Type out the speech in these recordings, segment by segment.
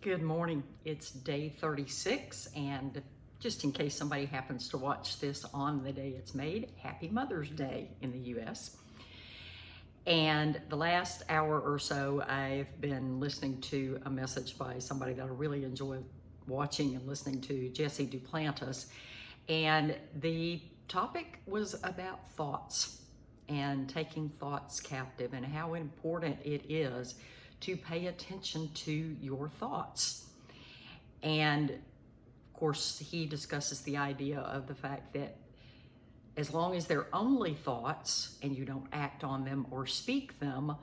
Good morning. It's day 36, and just in case somebody happens to watch this on the day it's made, happy Mother's Day in the U.S. And the last hour or so, I've been listening to a message by somebody that I really enjoy watching and listening to, Jesse Duplantis. And the topic was about thoughts and taking thoughts captive and how important it is to pay attention to your thoughts. And of course, he discusses the idea of the fact that as long as they're only thoughts and you don't act on them or speak them,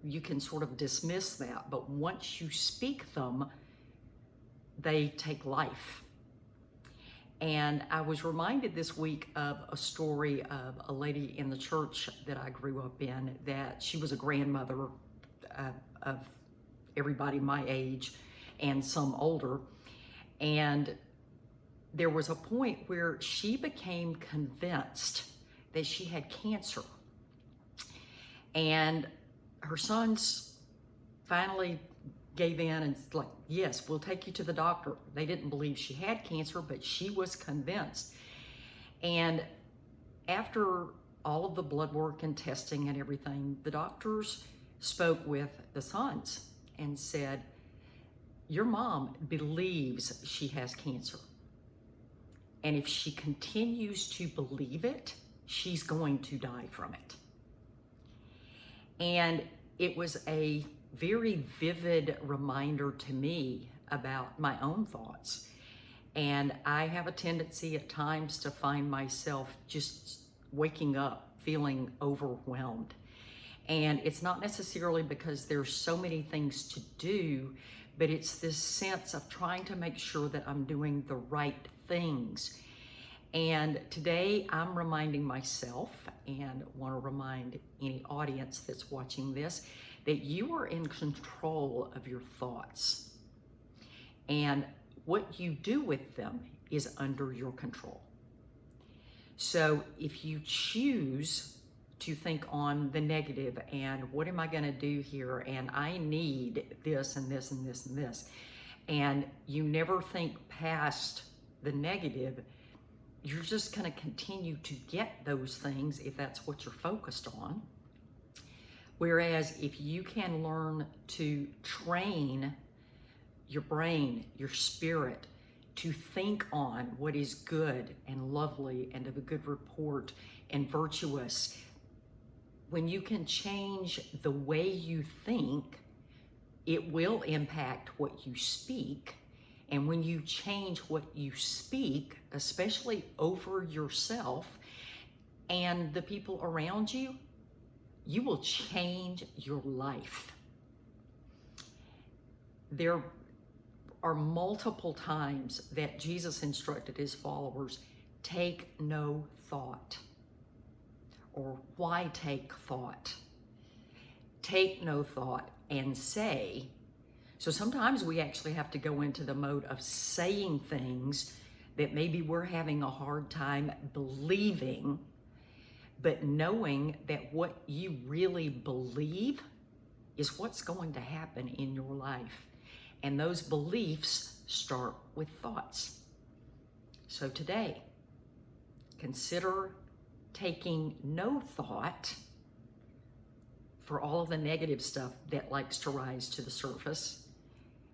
you can sort of dismiss that. But once you speak them, they take life. And I was reminded this week of a story of a lady in the church that I grew up in, that she was a grandmother of everybody my age and some older. And there was a point where she became convinced that she had cancer. And her sons finally gave in and like, yes, we'll take you to the doctor. They didn't believe she had cancer, but she was convinced. And after all of the blood work and testing and everything, the doctors spoke with the sons and said, your mom believes she has cancer. And if she continues to believe it, she's going to die from it. And it was a very vivid reminder to me about my own thoughts. And I have a tendency at times to find myself just waking up feeling overwhelmed. And it's not necessarily because there's so many things to do, but it's this sense of trying to make sure that I'm doing the right things. And today I'm reminding myself, and want to remind any audience that's watching this, that you are in control of your thoughts. And what you do with them is under your control. So if you choose to think on the negative and what am I going to do here, and I need this and this and this and this, and you never think past the negative, you're just going to continue to get those things if that's what you're focused on. Whereas if you can learn to train your brain, your spirit, to think on what is good and lovely and of a good report and virtuous, when you can change the way you think, it will impact what you speak. And when you change what you speak, especially over yourself and the people around you, you will change your life. There are multiple times that Jesus instructed his followers, take no thought. Or why take thought? Take no thought and say. So sometimes we actually have to go into the mode of saying things that maybe we're having a hard time believing, but knowing that what you really believe is what's going to happen in your life. And those beliefs start with thoughts. So today, consider taking no thought for all of the negative stuff that likes to rise to the surface,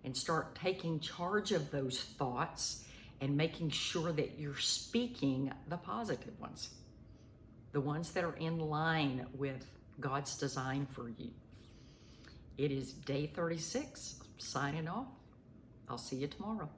and start taking charge of those thoughts and making sure that you're speaking the positive ones, the ones that are in line with God's design for you. It is day 36, signing off. I'll see you tomorrow.